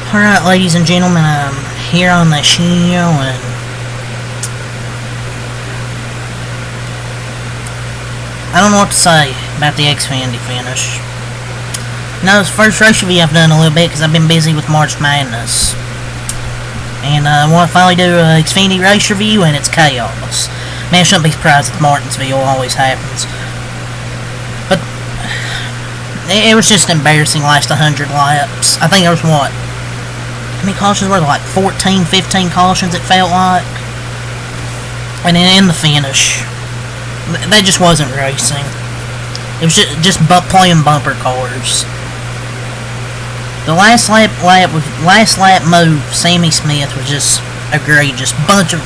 Alright, ladies and gentlemen, I'm here on the show, and I don't know what to say about the Xfinity finish. No, it's the first race review I've done a little bit because I've been busy with March Madness. And I want to finally do an Xfinity race review, and it's chaos. Man, I shouldn't be surprised if Martinsville always happens. But it was just embarrassing last 100 laps. I think there was, what? How many cautions were there? Like 14, 15 cautions, it felt like. And then in the finish, that just wasn't racing. It was just playing bumper cars. The last lap move, Sammy Smith, was just egregious. Bunch of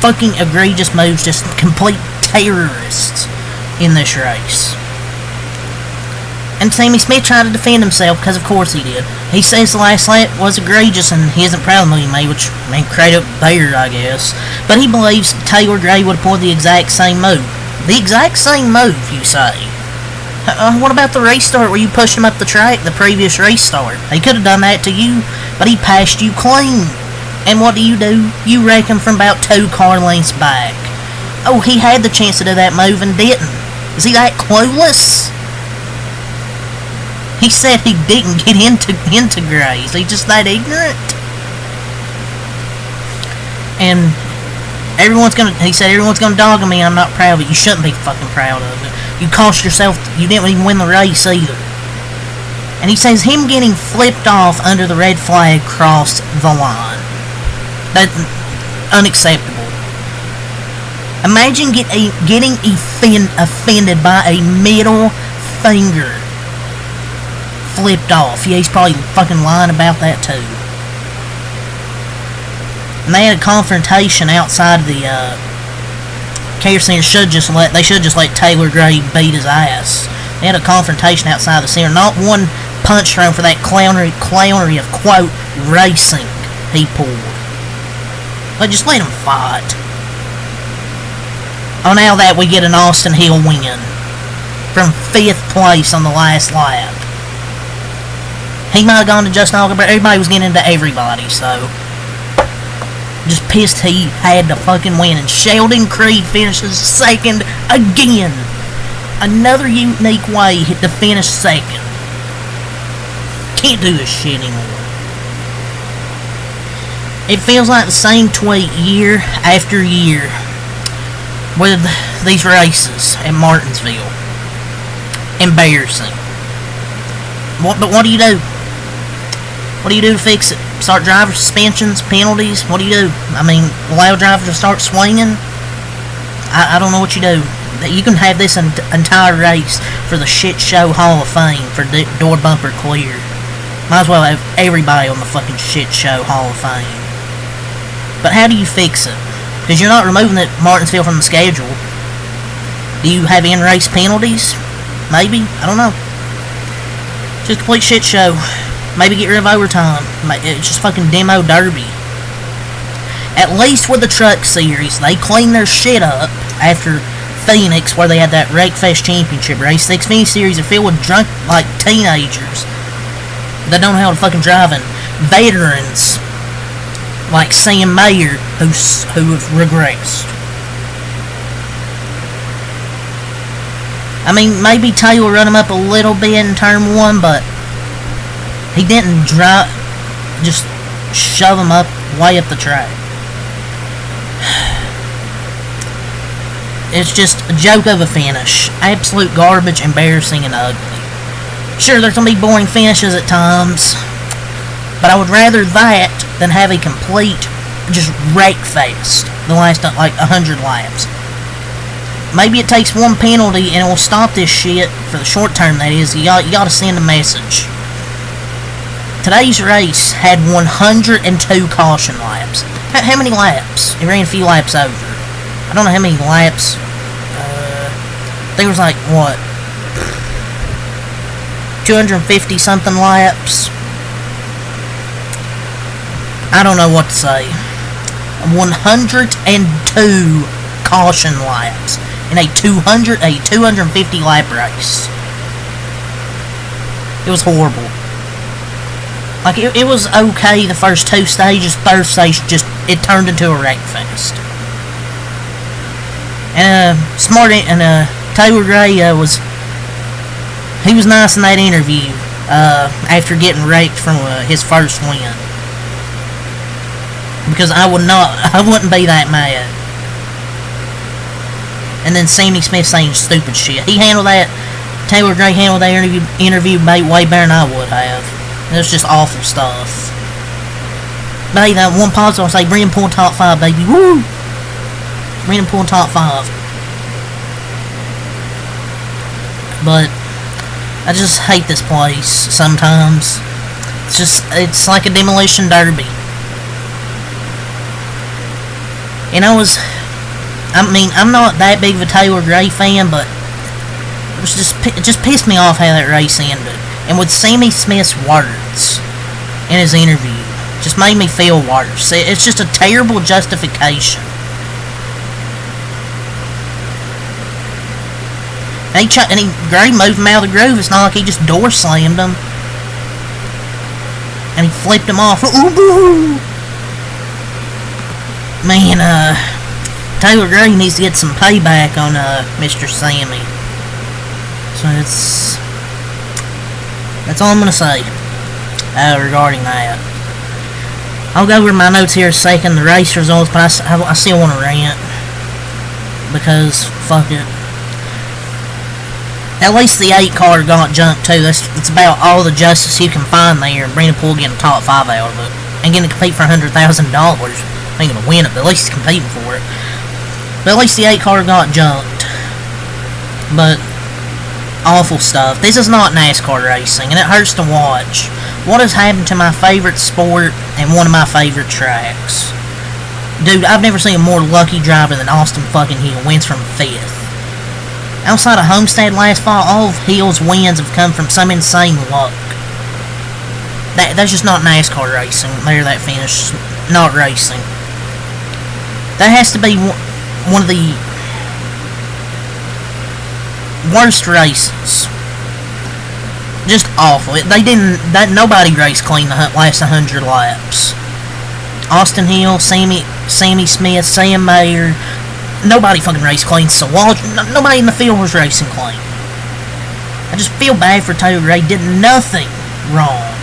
fucking egregious moves, just complete terrorists in this race. And Sammy Smith tried to defend himself, because of course he did. He says the last lap was egregious and he isn't proud of the move he made, which, I mean, credit Bear, I guess. But he believes Taylor Gray would have pulled the exact same move. The exact same move, you say? What about the race start where you pushed him up the track, the previous race start? He could have done that to you, but he passed you clean. And what do? You wreck him from about 2 car lengths back. Oh, he had the chance to do that move and didn't. Is he that clueless? He said he didn't get into Gray's. He's just that ignorant. And he said everyone's gonna dog on me. I'm not proud of it. You shouldn't be fucking proud of it. You cost yourself. You didn't even win the race either. And he says him getting flipped off under the red flag crossed the line. That's unacceptable. Imagine getting offended by a middle finger flipped off. Yeah, he's probably fucking lying about that too. And they had a confrontation outside the care center. They should just let Taylor Gray beat his ass. They had a confrontation outside the center. Not one punch thrown for that clownery of quote racing he pulled. But just let him fight. Oh, now that we get an Austin Hill win from 5th place on the last lap. He might have gone to Justin Allgaier, but everybody was getting into everybody, so just pissed he had to fucking win. And Sheldon Creed finishes second again. Another unique way to finish second. Can't do this shit anymore. It feels like the same tweet year after year with these races at Martinsville. Embarrassing. But what do you do? What do you do to fix it? Start driver suspensions, penalties? What do you do? I mean, allow drivers to start swinging? I don't know what you do. You can have this entire race for the shit show Hall of Fame for door bumper clear. Might as well have everybody on the fucking shit show Hall of Fame. But how do you fix it? Because you're not removing Martinsville from the schedule. Do you have in-race penalties? Maybe? I don't know. Just a complete shit show. Maybe get rid of overtime. It's just fucking demo derby. At least with the truck series, they cleaned their shit up after Phoenix, where they had that Wreckfest championship race. The Xfinity series are filled with drunk, like, teenagers that don't know how to fucking drive, and veterans like Sam Mayer who have regressed. I mean, maybe Taylor run him up a little bit in turn 1, but he didn't just shove him up way up the track. It's just a joke of a finish. Absolute garbage, embarrassing, and ugly. Sure, there's gonna be boring finishes at times, but I would rather that than have a complete just wreck fest the last, like, 100 laps. Maybe it takes one penalty and it will stop this shit for the short term, that is. You gotta send a message. Today's race had 102 caution laps. How many laps? It ran a few laps over. I don't know how many laps. I think it was like, what? 250 something laps. I don't know what to say. 102 caution laps in a 250 lap race. It was horrible. Like, it was okay the first 2 stages. Third stage, it turned into a wreck fest. And, Taylor Gray, he was nice in that interview, after getting wrecked from, his first win. Because I wouldn't be that mad. And then Sammy Smith saying stupid shit. Taylor Gray handled that interview way better than I would have. It was just awful stuff. But hey, that one positive, I'll say, Brandon Poole top 5, baby. Woo! Brandon Poole top 5. But I just hate this place sometimes. It's like a demolition derby. And I'm not that big of a Taylor Gray fan, but it just pissed me off how that race ended. And with Sammy Smith's words in his interview, just made me feel worse. It's just a terrible justification. Gray moved him out of the groove. It's not like he just door slammed him. And he flipped him off. Man, Taylor Gray needs to get some payback on Mr. Sammy. So that's all I'm gonna say regarding that. I'll go over my notes here a second, the race results, but I still want to rant because fuck it. At least the 8 car got junked too. It's about all the justice you can find there, and Brandon Poole getting top 5 out of it and getting to compete for $100,000. Ain't gonna win it, but at least he's competing for it. But at least the 8 car got junked. But awful stuff. This is not NASCAR racing, and it hurts to watch. What has happened to my favorite sport and one of my favorite tracks? Dude, I've never seen a more lucky driver than Austin fucking Hill. Wins from 5th. Outside of Homestead last fall, all of Hill's wins have come from some insane luck. That's just not NASCAR racing. There, that finish. Not racing. That has to be one of the worst races. Just awful. Nobody raced clean the last 100 laps. Austin Hill, Sammy Smith, Sam Mayer, nobody fucking raced clean. So nobody in the field was racing clean. I just feel bad for Taylor Gray. Did nothing wrong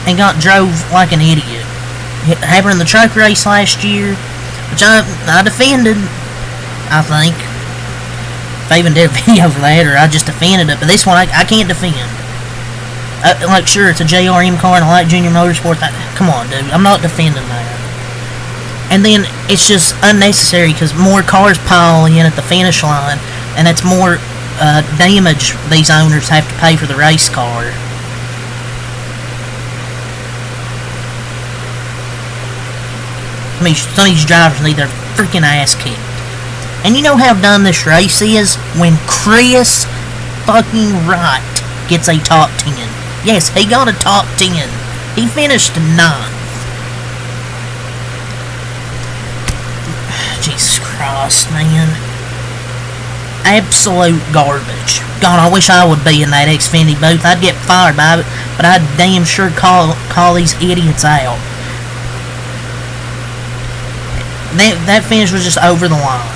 and got drove like an idiot. Happened in the truck race last year, which I defended, I think. If I even did a video for that, or I just defended it, but this one I can't defend. Like, sure, it's a JRM car and I like Junior Motorsports. Come on, dude, I'm not defending that. And then it's just unnecessary because more cars pile in at the finish line, and that's more damage these owners have to pay for the race car. I mean, some of these drivers need their freaking ass kicked. And you know how dumb this race is? When Chris fucking Wright gets a top 10. Yes, he got a top 10. He finished 9th. Jesus Christ, man. Absolute garbage. God, I wish I would be in that Xfinity booth. I'd get fired by it, but I'd damn sure call these idiots out. That finish was just over the line.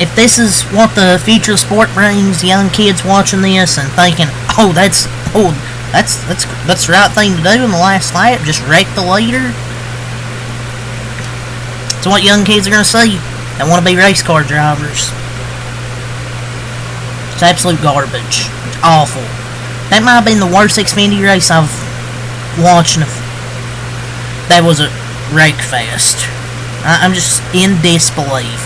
If this is what the future of sport brings, young kids watching this and thinking, that's the right thing to do in the last lap, just wreck the leader. It's what young kids are going to see that want to be race car drivers. It's absolute garbage. It's awful. That might have been the worst Xfinity race I've watched. That was a wreck fest. I'm just in disbelief.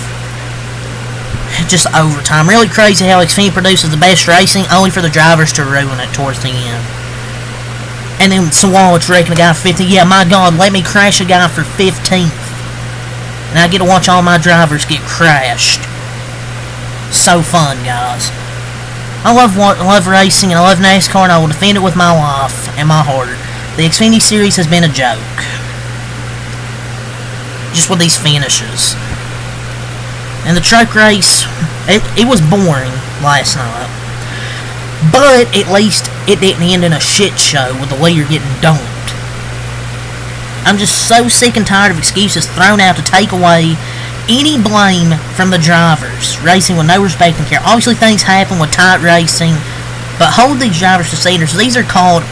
Just overtime. Really crazy how Xfinity produces the best racing only for the drivers to ruin it towards the end. And then Sawallich's wrecking a guy for 50. Yeah, my God, let me crash a guy for 15th. And I get to watch all my drivers get crashed. So fun, guys. I love racing and I love NASCAR, and I will defend it with my life and my heart. The Xfinity Series has been a joke. Just with these finishes. And the truck race, it was boring last night. But at least it didn't end in a shit show with the leader getting dumped. I'm just so sick and tired of excuses thrown out to take away any blame from the drivers racing with no respect and care. Obviously things happen with tight racing, but hold these drivers to standards. These are called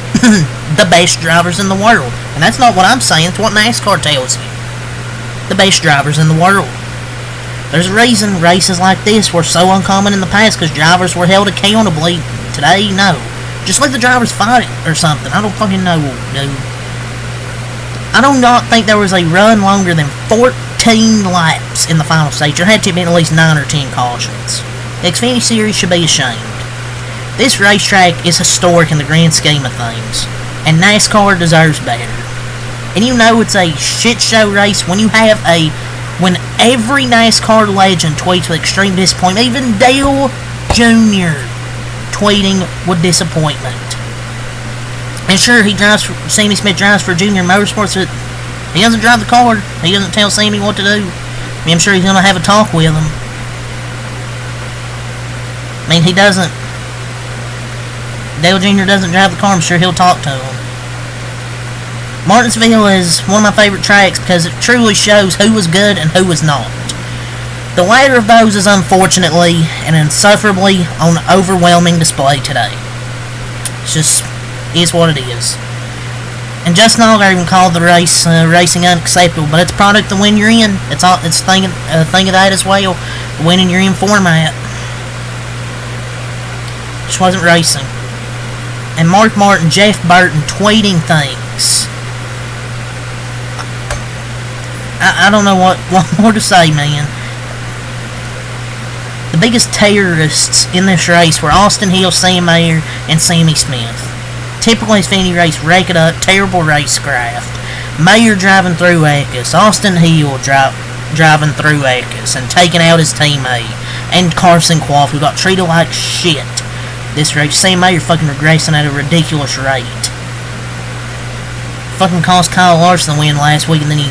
the best drivers in the world. And that's not what I'm saying, it's what NASCAR tells you. The best drivers in the world. There's a reason races like this were so uncommon in the past, because drivers were held accountably. Today, no. Just let the drivers fight or something. I don't fucking know, dude. I do not think there was a run longer than 14 laps in the final stage. There had to have been at least 9 or 10 cautions. The Xfinity Series should be ashamed. This racetrack is historic in the grand scheme of things, and NASCAR deserves better. And you know it's a shit show race when when every NASCAR legend tweets with extreme disappointment, even Dale Jr. tweeting with disappointment. And sure, Sammy Smith drives for Junior Motorsports, but he doesn't drive the car. He doesn't tell Sammy what to do. I mean, I'm sure he's going to have a talk with him. I mean, he doesn't. Dale Jr. doesn't drive the car. I'm sure he'll talk to him. Martinsville is one of my favorite tracks because it truly shows who was good and who was not. The latter of those is unfortunately and insufferably on overwhelming display today. It's just is what it is. And Justin Allgaier even called the racing unacceptable, but it's a product of the win you're in. It's a thing of that as well. The winning you're in format. Just wasn't racing. And Mark Martin, Jeff Burton tweeting things. I don't know what more to say, man. The biggest terrorists in this race were Austin Hill, Sam Mayer, and Sammy Smith. Typical Xfinity race, rake it up, terrible racecraft. Mayer driving through Eckes, Austin Hill driving through Eckes and taking out his teammate, and Carson Quaff, who got treated like shit this race. Sam Mayer fucking regressing at a ridiculous rate. Fucking cost Kyle Larson the win last week, and then he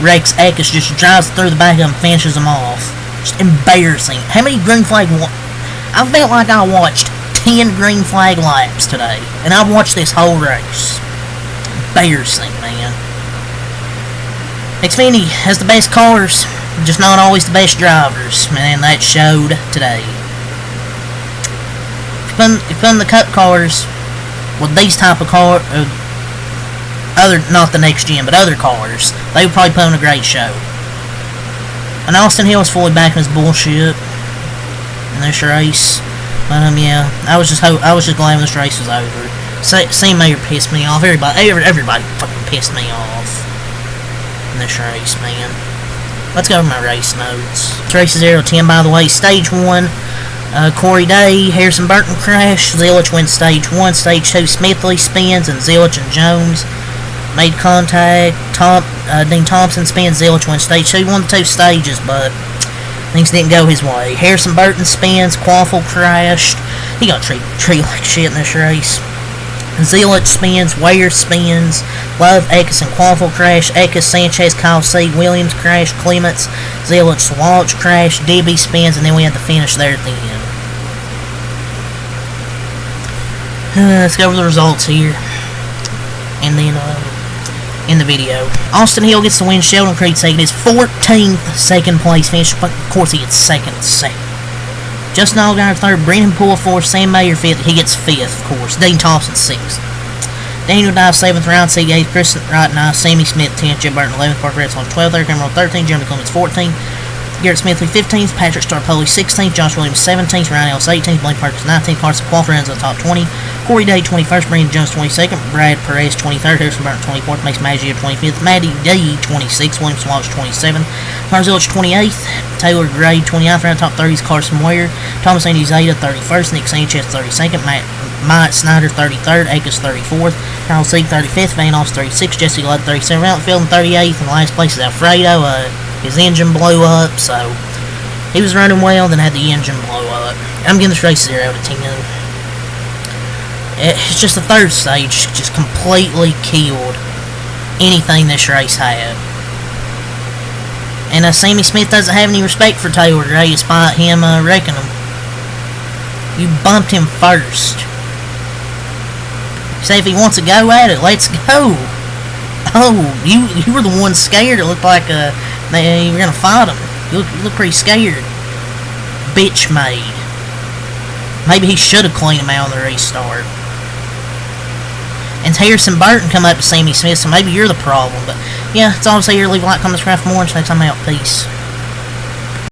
wrecks Eckes, just drives through the back of him, finishes him off. Just embarrassing. How many green flag? I felt like I watched 10 green flag laps today, and I watched this whole race. Embarrassing, man. Xfinity has the best cars, just not always the best drivers, man. That showed today. If you put the Cup cars with these type of cars, not the next gen, but other cars, they would probably put on a great show. And Austin Hill was fully backing his bullshit in this race. But yeah, I was just glad this race was over. Sam Mayer pissed me off. Everybody fucking pissed me off in this race, man. Let's go over my race notes. Race 0-10, by the way. Stage 1, Corey Day, Harrison Burton crash. Zillich wins Stage 1. Stage 2, Smithley spins, and Zillich and Jones made contact. Dean Thompson spins. Zillich wins Stage 2. He won the 2 stages, but things didn't go his way. Harrison Burton spins. Quaffle crashed. He got treated like shit in this race. Zillich spins. Ware spins. Love, Eckes, and Quaffle crash. Eckes, Sanchez, Kyle C. Williams crash. Clements, Zillich, Walsh crash. Debbie spins, and then we had the finish there at the end. Let's go over the results here. And then, in the video. Austin Hill gets the win. Sheldon Creed second. His 14th second place finish. But of course he gets second. Justin Allgaier third. Brennan Poole fourth. Sam Mayer fifth. He gets fifth, of course. Dean Thompson sixth. Daniel Dye seventh. Ryan C. 8th. Chris Wright 9th. Sammy Smith 10th. Jim Burton 11th. Parker Redson 12th. Eric Emerald 13th. Jeremy Clements 14th. Garrett Smithley 15th. Patrick Starpoli 16th. Josh Williams 17th. Ryan Ellis 18th. Blaine Perkins 19th. Carson Quaffle ends in the top 20. Corey Day 21st, Brandon Jones 22nd, Brad Perez 23rd, Harrison Burton 24th, Max Maggio 25th, Matty D 26th, Williams Walsh 27th, Marzillich 28th, Taylor Gray 29th, around top 30s, Carson Ware, Thomas Andy Zeta 31st, Nick Sanchez 32nd, Mike Snyder 33rd, Akers 34th, Carl Sieg 35th, Van Oss 36th, Jesse Ludd 37th, around the field in 38th, and the last place is Alfredo. His engine blew up, so he was running well, then had the engine blow up. I'm giving this race 0-10. It's just the third stage just completely killed anything this race had. And Sammy Smith doesn't have any respect for Taylor Gray despite him wrecking him. You bumped him first. Say if he wants to go at it, let's go. Oh, you were the one scared. It looked like you were gonna fight him. You look pretty scared. Bitch made. Maybe he should have cleaned him out on the restart. And Harrison Burton come up to Sammy Smith, so maybe you're the problem. But yeah, it's all to say here. Leave a like, comment, subscribe for more, and next time out. Peace.